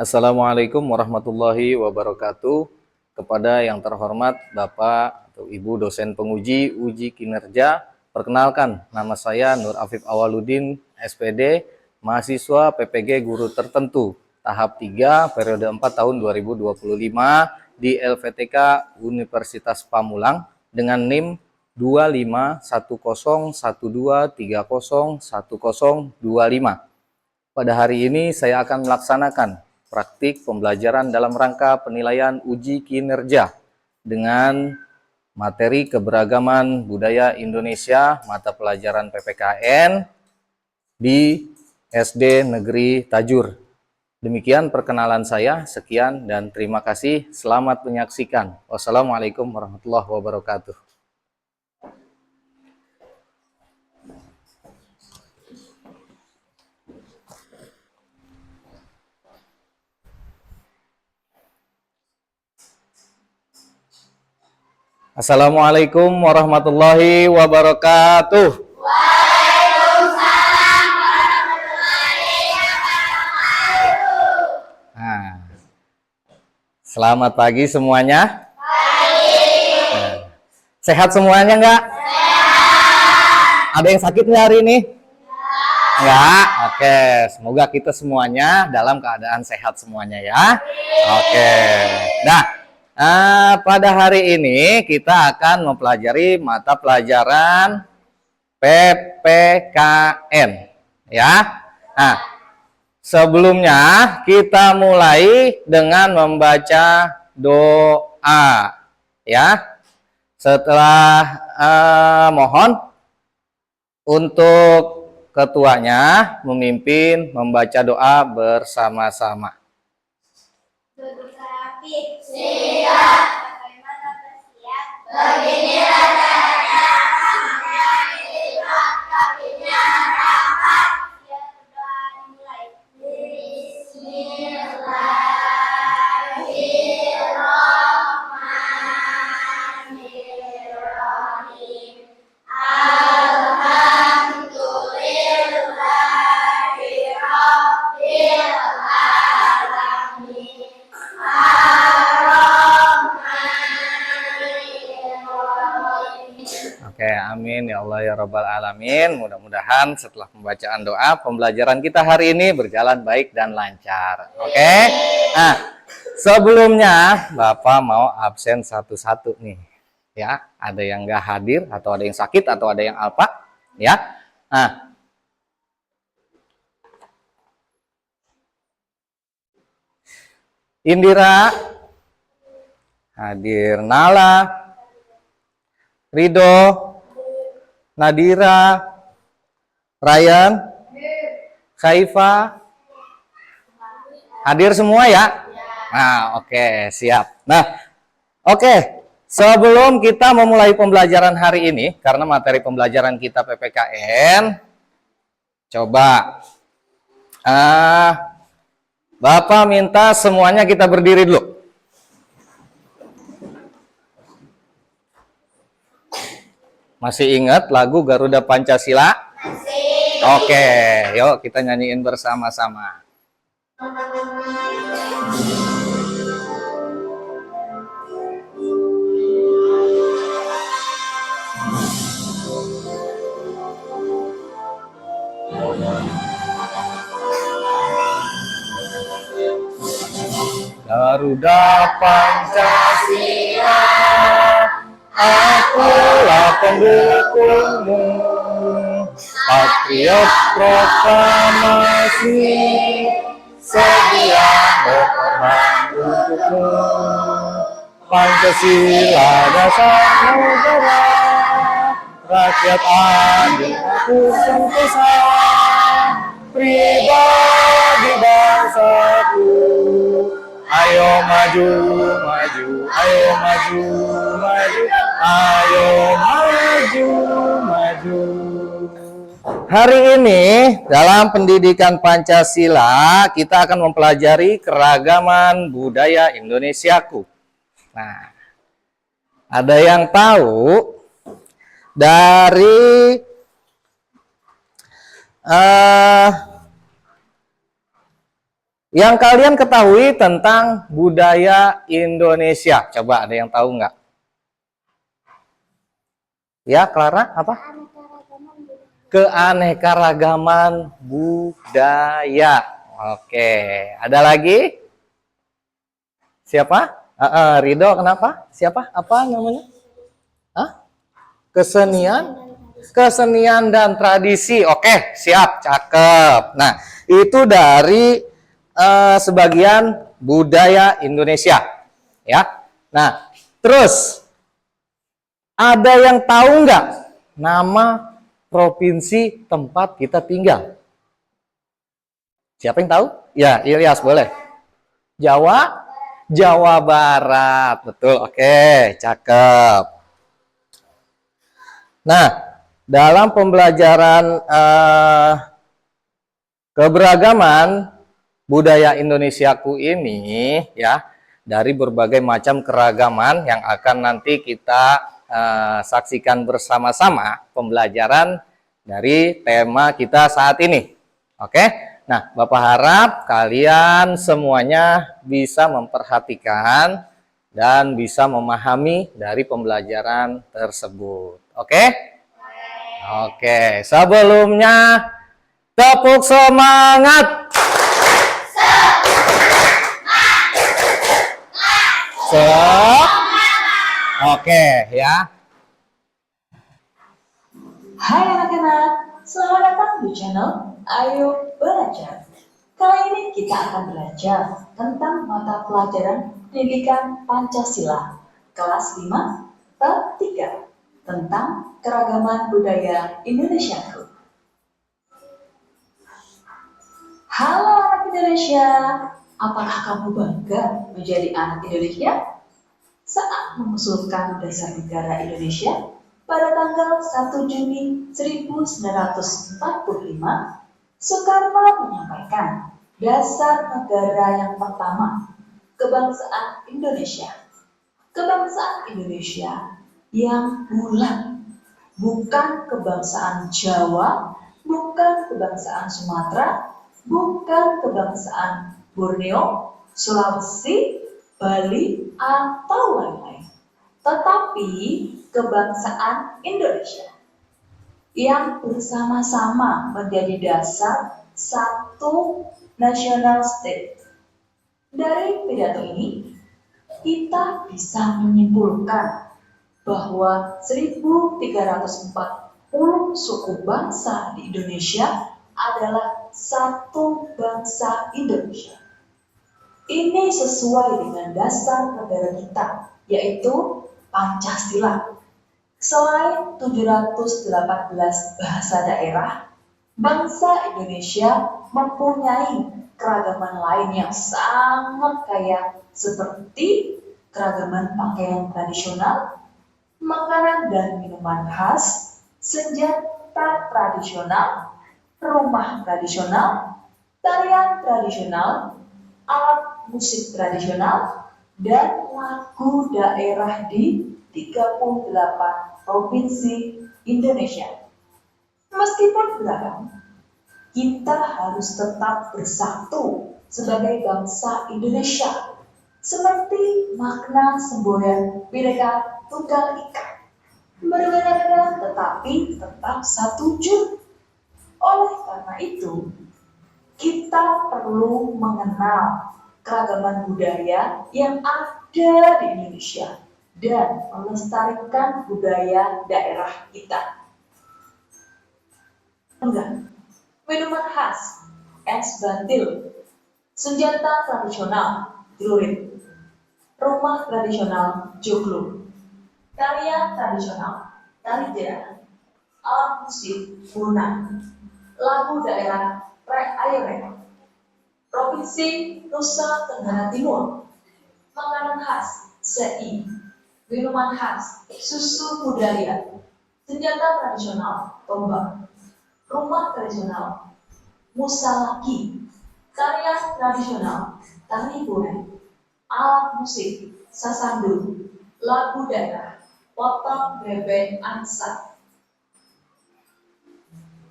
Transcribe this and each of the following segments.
Assalamualaikum warahmatullahi wabarakatuh. Kepada yang terhormat Bapak atau Ibu dosen penguji uji kinerja, perkenalkan nama saya Nur Afif Awaludin, SPD, mahasiswa PPG Guru Tertentu, tahap 3, periode 4 tahun 2025 di LVTK Universitas Pamulang dengan NIM 25. Pada hari ini saya akan melaksanakan praktik pembelajaran dalam rangka penilaian uji kinerja dengan materi keberagaman budaya Indonesia mata pelajaran PPKN di SD Negeri Tajur. Demikian perkenalan saya, sekian dan terima kasih. Selamat menyaksikan. Wassalamualaikum warahmatullahi wabarakatuh. Assalamualaikum warahmatullahi wabarakatuh. Waalaikumsalam warahmatullahi wabarakatuh. Nah, selamat pagi semuanya. Pagi. Sehat semuanya enggak? Sehat. Ada yang sakit nggak hari ini? Enggak. Oke, semoga kita semuanya dalam keadaan sehat semuanya ya. Oke. Pada hari ini kita akan mempelajari mata pelajaran PPKN ya. Nah, sebelumnya kita mulai dengan membaca doa ya. Setelah mohon untuk ketuanya memimpin membaca doa bersama-sama. Siap. Bagaimana bersiap? Beginilah caranya sampai dilihat kakinya rapat. Ya, berdoa dimulai. Bismillahirrahmanirrahim. Alhamdulillahi Rabbil alamin. Oke, amin ya Allah ya Rabbal alamin. Mudah-mudahan setelah pembacaan doa, pembelajaran kita hari ini berjalan baik dan lancar. Oke. Nah, sebelumnya Bapak mau absen satu-satu nih. Ya, ada yang nggak hadir atau ada yang sakit atau ada yang apa? Ya. Nah, Indira hadir, Nala, Ridho, Nadira, Ryan, Khaifa, hadir semua ya? Nah, oke, siap. Nah, oke, sebelum kita memulai pembelajaran hari ini, karena materi pembelajaran kita PPKN, coba Bapak minta semuanya kita berdiri dulu. Masih ingat lagu Garuda Pancasila? Masih. Oke, yuk kita nyanyiin bersama-sama. Garuda Pancasila, akulah pendukungmu, patriot proklamasi, sedia berkorban untukmu. Pancasila dasar negara, rakyat adil aku sentosa, pribadi bangsaku. Ayo maju, maju, ayo maju, maju, ayo maju, maju. Hari ini dalam pendidikan Pancasila kita akan mempelajari keragaman budaya Indonesiaku. Nah, ada yang tahu dari Yang kalian ketahui tentang budaya Indonesia? Coba ada yang tahu nggak? Ya, Clara, apa? Keanekaragaman budaya. Oke, ada lagi? Siapa? Ridho, kenapa? Siapa? Apa namanya? Hah? Kesenian dan tradisi. Oke, siap, cakep. Nah, itu dari sebagian budaya Indonesia, ya. Nah, terus ada yang tahu nggak nama provinsi tempat kita tinggal? Siapa yang tahu? Ya, Ilyas, boleh. Jawa Barat, betul. Oke, cakep. Nah, dalam pembelajaran keberagaman budaya Indonesiaku ini, ya, dari berbagai macam keragaman yang akan nanti kita saksikan bersama-sama pembelajaran dari tema kita saat ini. Oke, nah Bapak harap kalian semuanya bisa memperhatikan dan bisa memahami dari pembelajaran tersebut. Oke? Oke, sebelumnya tepuk semangat. Oke ya. Hai anak-anak, selamat datang di channel Ayo Belajar. Kali ini kita akan belajar tentang mata pelajaran pendidikan Pancasila kelas 5 bab 3 tentang keragaman budaya Indonesia. Halo anak Indonesia, apakah kamu bangga menjadi anak Indonesia? Saat mengusulkan Dasar Negara Indonesia pada tanggal 1 Juni 1945, Soekarno menyampaikan dasar negara yang pertama, kebangsaan Indonesia. Kebangsaan Indonesia yang bulat, bukan kebangsaan Jawa, bukan kebangsaan Sumatera, bukan kebangsaan Borneo, Sulawesi, Bali, atau lain-lain, tetapi kebangsaan Indonesia yang bersama-sama menjadi dasar satu national state. Dari pidato ini, kita bisa menyimpulkan bahwa 1340 suku bangsa di Indonesia adalah satu bangsa Indonesia. Ini sesuai dengan dasar negara kita, yaitu Pancasila. Selain 718 bahasa daerah, bangsa Indonesia mempunyai keragaman lain yang sangat kaya seperti keragaman pakaian tradisional, makanan dan minuman khas, senjata tradisional, rumah tradisional, tarian tradisional, alat musik tradisional, dan lagu daerah di 38 provinsi Indonesia. Meskipun beragam, kita harus tetap bersatu sebagai bangsa Indonesia, seperti makna semboyan Bhinneka Tunggal Ika. Berbeda-beda tetapi tetap satu wujud. Oleh karena itu, kita perlu mengenal keragaman budaya yang ada di Indonesia dan melestarikan budaya daerah kita. Minuman khas, es bantil, senjata tradisional, celurit, rumah tradisional, joglo, tarian tradisional, tari jerat, alat musik, bunang, lagu daerah, Airek, Provinsi Nusa Tenggara Timur, makanan khas, sei, minuman khas, susu budaya, senjata tradisional, tombak, rumah tradisional, musalaki, tarian tradisional, tari goreng, alat musik, sasandu, lagu daerah, potong bebek angsa.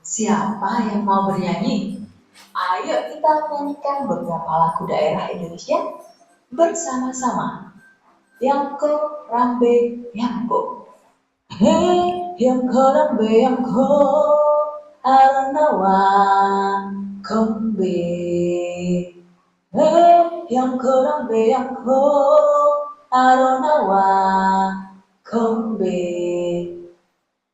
Siapa yang mau bernyanyi? Ayo kita menyanyikan beberapa lagu daerah Indonesia bersama-sama. Yangko rambe yangko. Hey, yangko rambe yangko. Aranawa kombe. Hey, yangko rambe yangko. Aranawa kombe.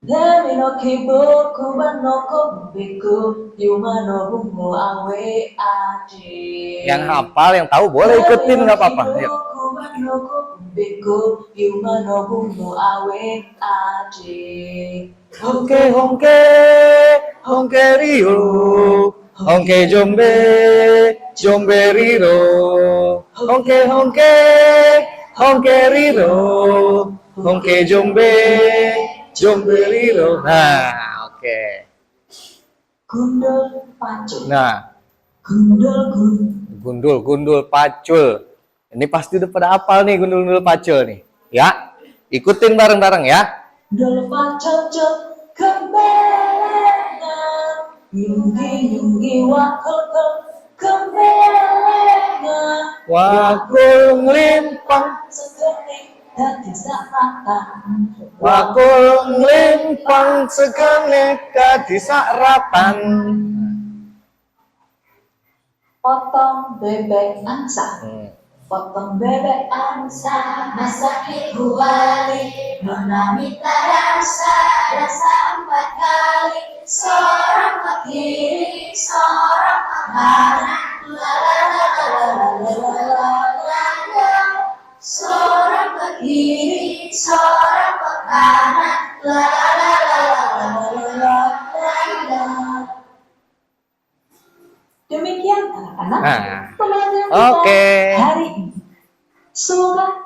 Nami no kibo kuban no kombeku Yuma no bungo awe aje. Yang hafal, yang tahu boleh ikutin, nggak apa-apa. Yuk. Kuban no kombeku Yuma no bungo awe aje. Hongke hongke, hongke rio, hongke jombe, jombe riro. Hongke hongke, hongke riro, hongke jombe, jombe riro. Nah, oke. Gundul pacul. Nah, Gundul gundul. gundul, gundul pacul. Ini pasti udah pada hafal nih gundul-gundul pacul nih. Ya, ikutin bareng-bareng ya. Gundul pacul cul kembelengan. Yunggi yunggi wakul kul kembelengan. Wakul nglimpang, Sekening dadi saratan. wakul nglimpang segene kadi sarapan. Potong bebek angsa. Potong bebek Angsa masak kuali, nona minta rasa empat kali. Seorang ke kiri, seorang ke kanan. La la la la la la la la la. Seorang ke kiri, seorang ke kanan. La la la la la la la la. Demikian anak-anak Nah, pelajaran kita oke. hari ini. Semoga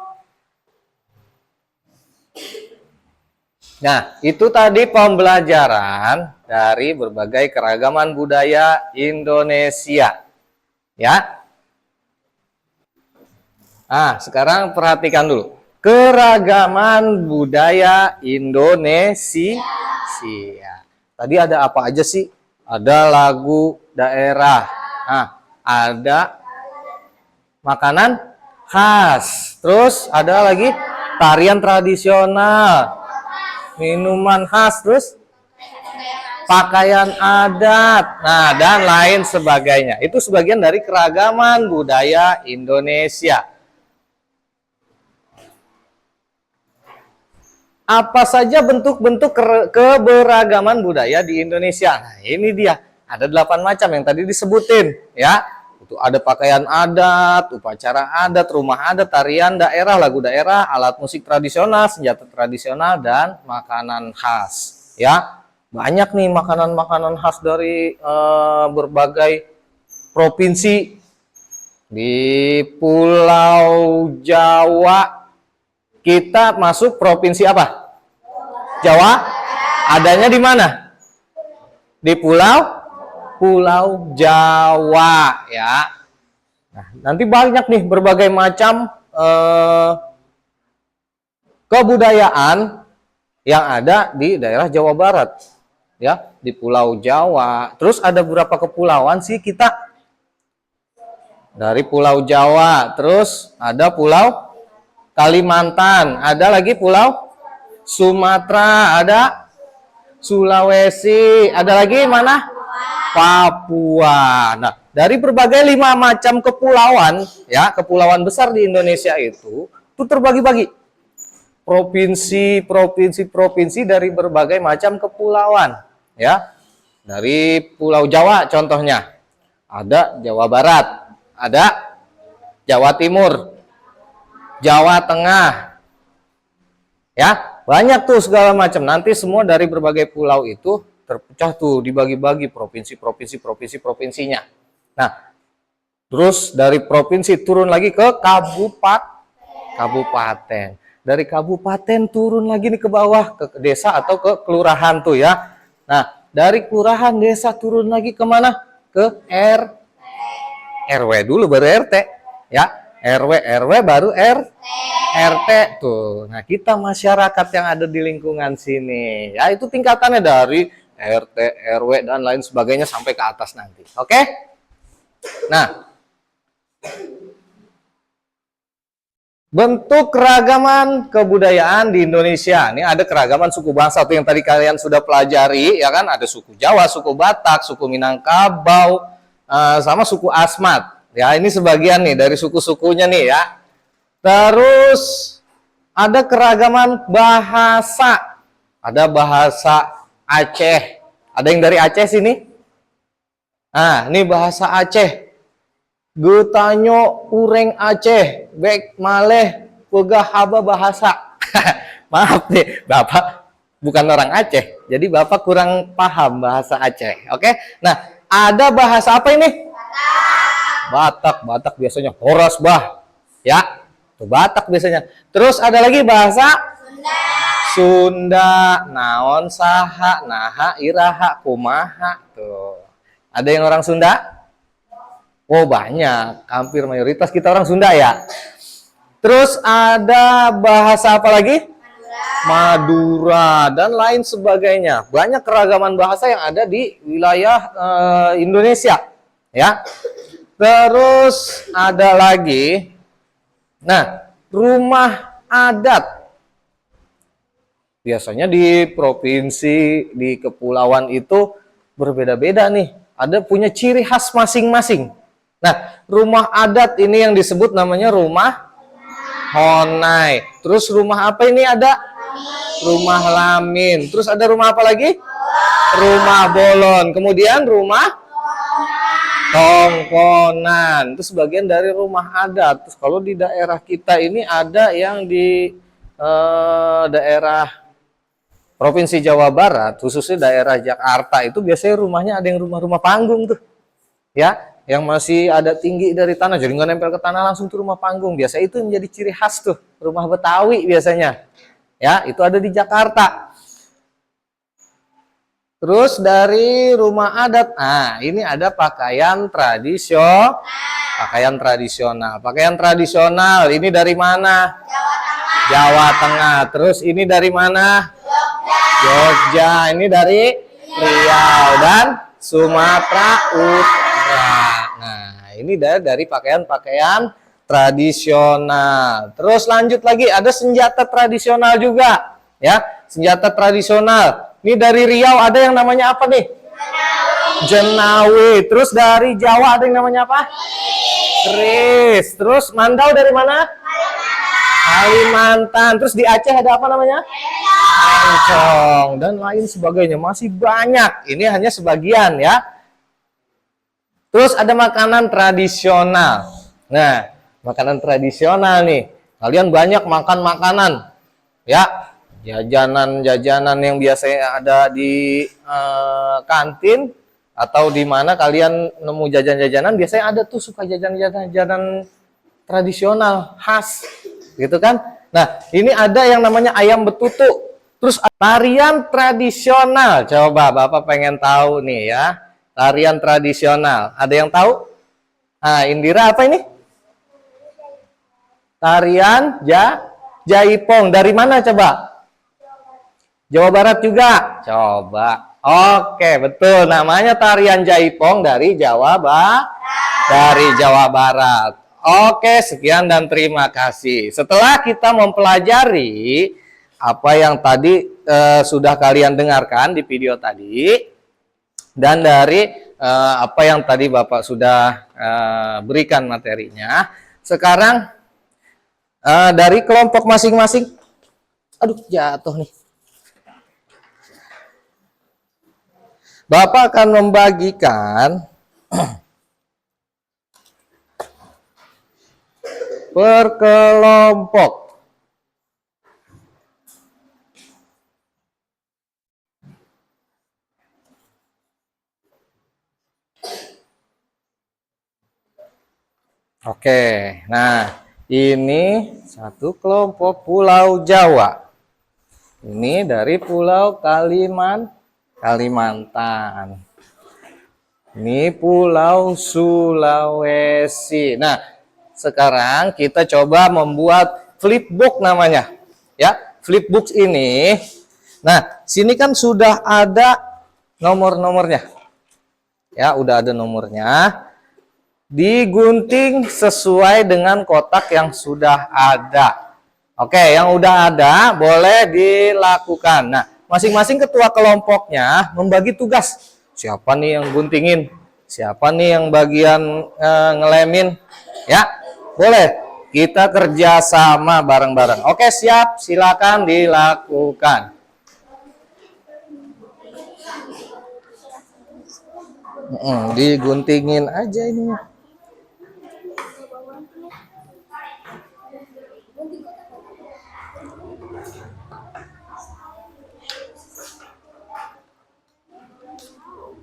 Nah, itu tadi pembelajaran dari berbagai keragaman budaya Indonesia. Ya. Nah, sekarang perhatikan dulu. Keragaman budaya Indonesia. Tadi ada apa aja sih? Ada lagu daerah. Nah, ada makanan khas. Terus ada lagi tarian tradisional. Minuman khas, terus pakaian adat. Nah, dan lain sebagainya. Itu sebagian dari keragaman budaya Indonesia. Apa saja bentuk-bentuk keberagaman budaya di Indonesia? Nah, ini dia. Ada 8 macam yang tadi disebutin, ya. Itu ada pakaian adat, upacara adat, rumah adat, tarian daerah, lagu daerah, alat musik tradisional, senjata tradisional, dan makanan khas. Ya, banyak nih makanan-makanan khas dari berbagai provinsi. Di Pulau Jawa kita masuk provinsi apa? Jawa. Adanya di mana? Di Pulau Jawa, ya. Nah, nanti banyak nih berbagai macam kebudayaan yang ada di daerah Jawa Barat, ya, di Pulau Jawa. Terus ada beberapa kepulauan sih kita dari Pulau Jawa. Terus ada Pulau Kalimantan, ada lagi Pulau Sumatera, ada Sulawesi, ada lagi mana? Papua. Nah, dari berbagai 5 macam kepulauan, ya, kepulauan besar di Indonesia itu terbagi-bagi. Provinsi dari berbagai macam kepulauan, ya. Dari Pulau Jawa contohnya, ada Jawa Barat, ada Jawa Timur, Jawa Tengah, ya. Banyak tuh segala macam. Nanti semua dari berbagai pulau itu terpecah tuh, dibagi-bagi provinsinya. Nah, terus dari provinsi turun lagi ke kabupaten. Dari kabupaten turun lagi nih ke bawah ke desa atau ke kelurahan tuh, ya. Nah, dari kelurahan desa turun lagi ke mana? Ke RW dulu baru RT, ya. RW baru RT tuh. Nah, kita masyarakat yang ada di lingkungan sini, ya, itu tingkatannya dari RT, RW dan lain sebagainya sampai ke atas nanti. Oke? Nah, bentuk keragaman kebudayaan di Indonesia. Ini ada keragaman suku bangsa tuh yang tadi kalian sudah pelajari, ya kan? Ada suku Jawa, suku Batak, suku Minangkabau, sama suku Asmat. Ya, ini sebagian nih dari suku-sukunya nih ya. Terus ada keragaman bahasa. Ada bahasa Aceh. Ada yang dari Aceh sini? Nah, ini bahasa Aceh. Getanyo ureng Aceh, bek maleh pegah haba bahasa. Maaf nih, Bapak bukan orang Aceh, jadi Bapak kurang paham bahasa Aceh. Oke, nah ada bahasa apa ini? Batak. Batak biasanya horas bah, ya, tuh Batak biasanya. Terus ada lagi bahasa Sunda, naon saha, naha, iraha, kumaha. Tuh, ada yang orang Sunda? Oh banyak, hampir mayoritas kita orang Sunda ya. Terus ada bahasa apa lagi? Madura dan lain sebagainya. Banyak keragaman bahasa yang ada di wilayah Indonesia, ya. Terus ada lagi, nah, rumah adat. Biasanya di provinsi, di kepulauan itu berbeda-beda nih. Ada punya ciri khas masing-masing. Nah, rumah adat ini yang disebut namanya rumah Honai. Terus rumah apa ini ada? Rumah Lamin. Terus ada rumah apa lagi? Rumah Bolon. Kemudian rumah Tongkonan. Itu sebagian dari rumah adat. Terus kalau di daerah kita ini ada yang di daerah Provinsi Jawa Barat, khususnya daerah Jakarta, itu biasanya rumahnya ada yang rumah-rumah panggung tuh. Ya, yang masih ada tinggi dari tanah, jadi nggak nempel ke tanah langsung tuh rumah panggung. Biasa itu menjadi ciri khas tuh, rumah Betawi biasanya. Ya, itu ada di Jakarta. Terus dari rumah adat, nah ini ada pakaian tradisional. Pakaian tradisional, ini dari mana? Jawa Tengah. Terus ini dari mana? Jogja. Ini dari Riau dan Sumatera Utara. Nah, ini dari pakaian-pakaian tradisional. Terus lanjut lagi, ada senjata tradisional juga, ya, senjata tradisional. Ini dari Riau ada yang namanya apa nih? Jenawi. Terus dari Jawa ada yang namanya apa? Keris. Terus Mandau dari mana? Kalimantan. Terus di Aceh ada apa namanya? Encong dan lain sebagainya, masih banyak. Ini hanya sebagian ya. Terus ada makanan tradisional. Nah, makanan tradisional nih. Kalian banyak makan makanan ya, jajanan-jajanan yang biasanya ada di kantin atau di mana kalian nemu jajan-jajanan, biasanya ada tuh suka jajan-jajanan tradisional khas gitu kan. Nah, ini ada yang namanya ayam betutu. Terus tarian tradisional, coba Bapak pengen tahu nih ya, tarian tradisional. Ada yang tahu? Nah, Indira apa ini? Tarian Jaipong. Dari mana coba? Jawa Barat juga? Coba. Oke, betul. Namanya tarian Jaipong dari Jawa Barat. Oke, sekian dan terima kasih. Setelah kita mempelajari apa yang tadi sudah kalian dengarkan di video tadi, dan dari apa yang tadi Bapak sudah berikan materinya, sekarang dari kelompok masing-masing, aduh jatuh nih, Bapak akan membagikan per kelompok. Oke, nah ini satu kelompok Pulau Jawa. Ini dari Pulau Kalimantan. Ini Pulau Sulawesi. Nah, sekarang kita coba membuat flipbook namanya. Ya, flipbook ini. Nah, sini kan sudah ada nomor-nomornya. Ya, udah ada nomornya. digunting sesuai dengan kotak yang sudah ada. Oke, yang udah ada boleh dilakukan. Nah, masing-masing ketua kelompoknya membagi tugas. Siapa nih yang guntingin? Siapa nih yang bagian ngelemin? Ya, boleh. Kita kerja sama bareng-bareng. Oke, siap. Silakan dilakukan. Diguntingin aja ini.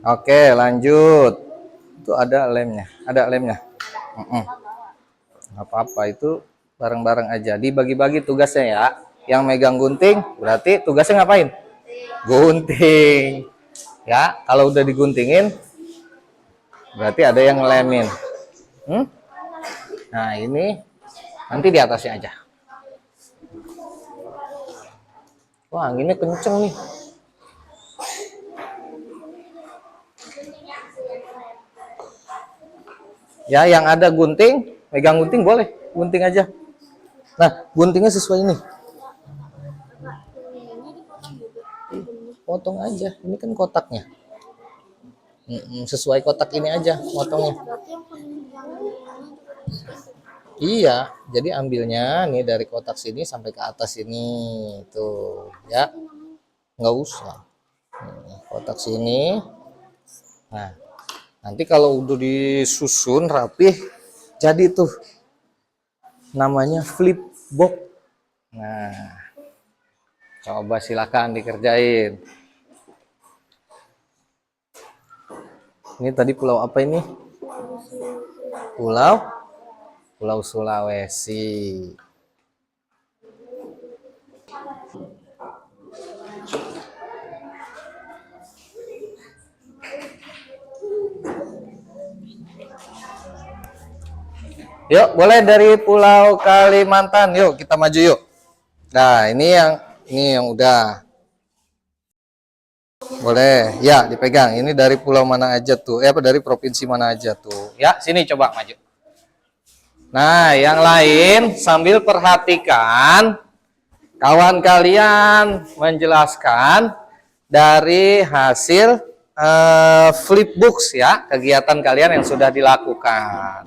Oke, lanjut. Itu ada lemnya. Ada lemnya. Nggak apa-apa, itu bareng-bareng aja. Dibagi-bagi tugasnya ya. Yang megang gunting, berarti tugasnya ngapain? Gunting. Ya, kalau udah diguntingin, berarti ada yang ngelemin. Nah, ini nanti di atasnya aja. Wah, anginnya kenceng nih. Ya, yang ada gunting, megang gunting boleh, gunting aja. Nah, guntingnya sesuai ini. Potong aja, ini kan kotaknya. Sesuai kotak ini aja, potongnya. Iya, jadi ambilnya nih dari kotak sini sampai ke atas ini, tuh, ya. Nggak usah. Kotak sini. Nah, nanti kalau udah disusun rapih, jadi tuh namanya flip box. Nah, coba silakan dikerjain. Ini tadi pulau apa ini? Pulau Sulawesi. Yuk, boleh dari Pulau Kalimantan. Yuk, kita maju yuk. Nah, ini yang udah. Boleh. Ya, dipegang. Ini dari pulau mana aja tuh? Apa dari provinsi mana aja tuh? Ya, sini coba maju. Nah, yang lain sambil perhatikan kawan kalian menjelaskan dari hasil flipbooks ya, kegiatan kalian yang sudah dilakukan.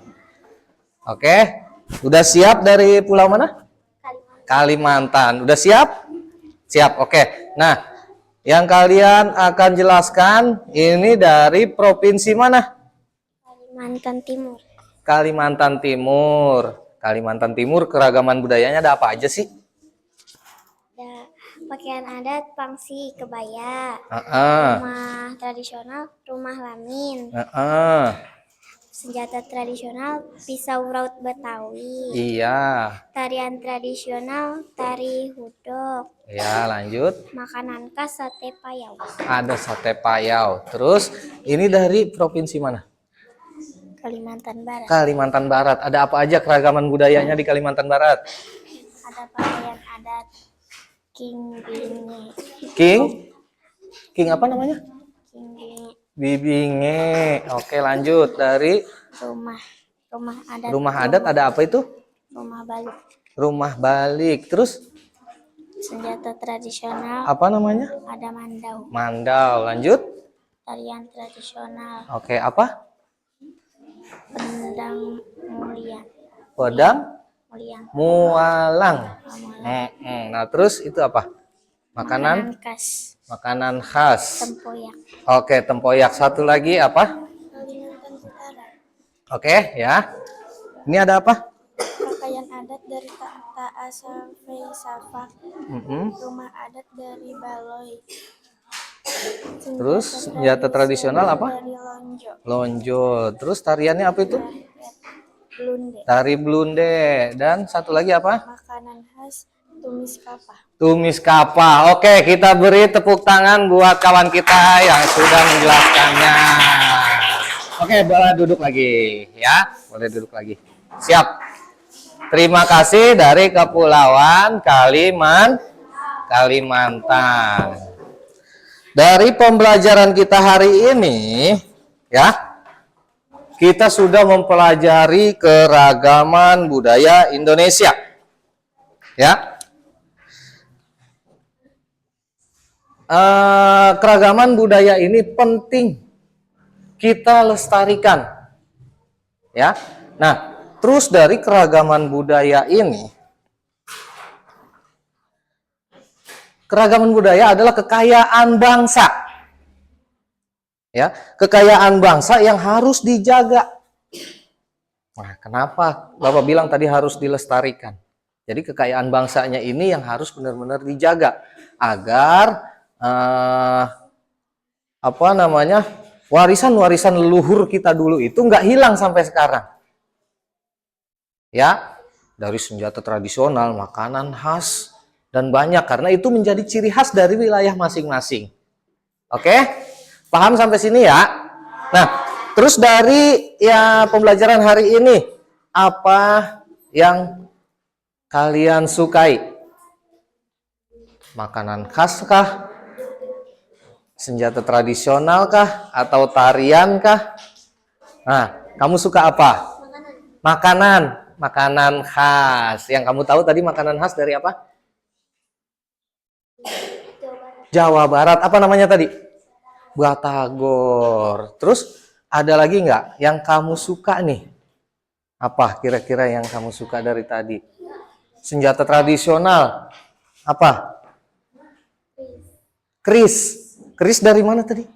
Oke, udah siap dari pulau mana? Kalimantan. Udah siap? Siap, oke. Nah, yang kalian akan jelaskan ini dari provinsi mana? Kalimantan Timur. Kalimantan Timur. Kalimantan Timur keragaman budayanya ada apa aja sih? Ada pakaian adat, pangsi, kebaya, rumah tradisional, rumah lamin, senjata tradisional, pisau raut Betawi. Iya. Tarian tradisional, tari hudok. Ya, lanjut. Makanan khas, sate payau. Ada sate payau. Terus ini dari provinsi mana? Kalimantan Barat. Kalimantan Barat. Ada apa aja keragaman budayanya di Kalimantan Barat? Ada pakaian adat, king binge. King apa namanya? King binge. Bibinge. Oke, lanjut dari Rumah adat. rumah adat ada apa itu? Rumah balik. Rumah balik. Terus Senjata tradisional, apa namanya? ada mandau. Mandau. Lanjut. Tarian tradisional, Oke, apa? pendang mulia. Pedang Muliang. mualang. Mualang. Nah, terus itu apa? Makanan khas, makanan khas. tempoyak. Oke, tempoyak. Satu lagi apa? Kalimantan Utara. Oke, ya. Ini ada apa? Pakaian adat dari Ta'a sampai Safa. Rumah adat dari Baloi. Terus senjata tradisional apa? Dari Lonjo. Lonjo. Terus tariannya apa itu? Blunde. Tari blunde. Dan satu lagi apa? Makanan khas tumis kapa. Tumis kapa. Oke, kita beri tepuk tangan buat kawan kita yang sudah menjelaskannya. Oke, boleh duduk lagi ya. Boleh duduk lagi. Siap. Terima kasih dari Kepulauan Kalimantan. Dari pembelajaran kita hari ini ya, kita sudah mempelajari keragaman budaya Indonesia. Ya. Keragaman budaya ini penting kita lestarikan. Ya. Nah, terus dari keragaman budaya ini, keragaman budaya adalah kekayaan bangsa. Ya, kekayaan bangsa yang harus dijaga. Nah, kenapa Bapak bilang tadi harus dilestarikan? Jadi kekayaan bangsanya ini yang harus benar-benar dijaga agar warisan-warisan leluhur kita dulu itu nggak hilang sampai sekarang. Ya, dari senjata tradisional, makanan khas, dan banyak karena itu menjadi ciri khas dari wilayah masing-masing. Oke? Paham sampai sini ya? Nah, terus dari ya pembelajaran hari ini, apa yang kalian sukai? Makanan khas kah? Senjata tradisional kah? Atau tarian kah? Nah, kamu suka apa? Makanan. Makanan khas. Yang kamu tahu tadi makanan khas dari apa? Jawa Barat. Apa namanya tadi? Batagor. Terus ada lagi nggak yang kamu suka nih? Apa kira-kira yang kamu suka dari tadi? Senjata tradisional. Apa? Keris. Keris dari mana tadi?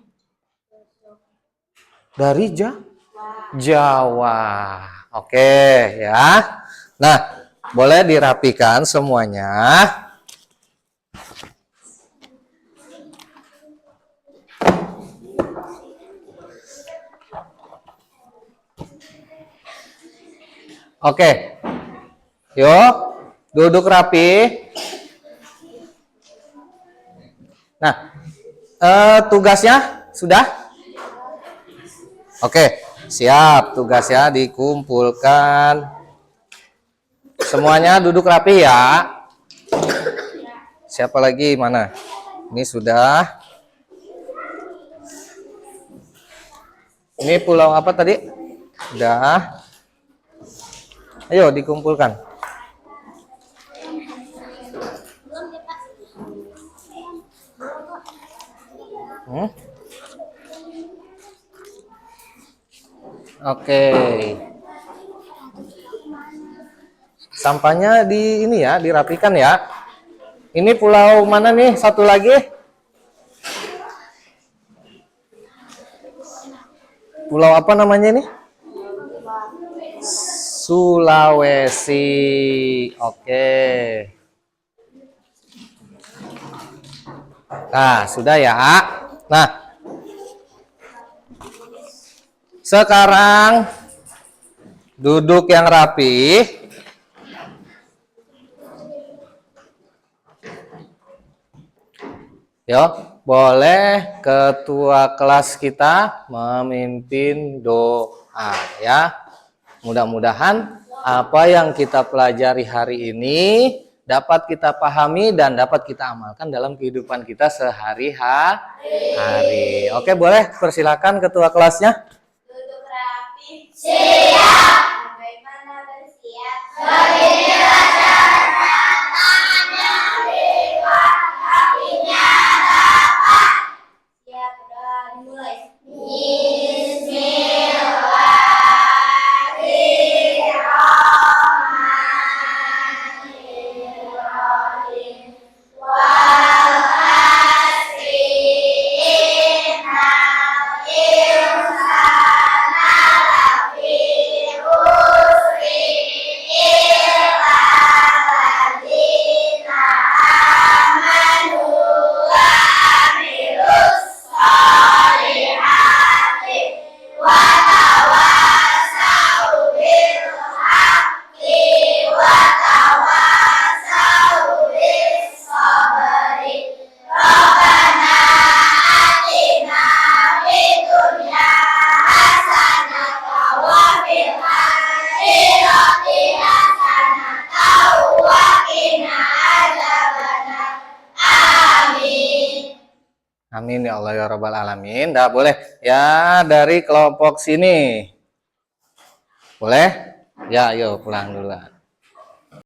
Dari Jawa. Oke ya. Nah, boleh dirapikan semuanya. Oke, yuk duduk rapi. Nah, tugasnya sudah? Oke, siap. Tugasnya dikumpulkan. Semuanya duduk rapi ya. Siapa lagi? Mana? Ini sudah. Ini pulau apa tadi? Udah. Ayo dikumpulkan. Oke. Sampahnya di ini ya, dirapikan ya. Ini pulau mana nih? Satu lagi. Pulau apa namanya ini? Sulawesi. Oke. Nah, sudah ya. Nah, sekarang duduk yang rapi. Yo, boleh ketua kelas kita memimpin doa ya. Mudah-mudahan apa yang kita pelajari hari ini dapat kita pahami dan dapat kita amalkan dalam kehidupan kita sehari-hari. Oke, boleh persilakan ketua kelasnya. Duduk rapi. Siap. Bagaimana bersiap? Beginilah cara tangannya lipat, kakinya rapat. Siap, berdoa dimulai. Bismillahirrahmanirrahim. Wal asri innal insana lafi khusri illa alladzina amanu wa amilus sholihati wa tawasau bil haqqi wa tawasau bis sabri. Rabbana atina fid dunya hasanatan wa fil akhirati hasanatan wa qina adzabannar. Amin. Amin ya Allah ya Rabbal Alamin. Dah boleh ya dari kelompok sini. Boleh? Ya, ayo pulang duluan.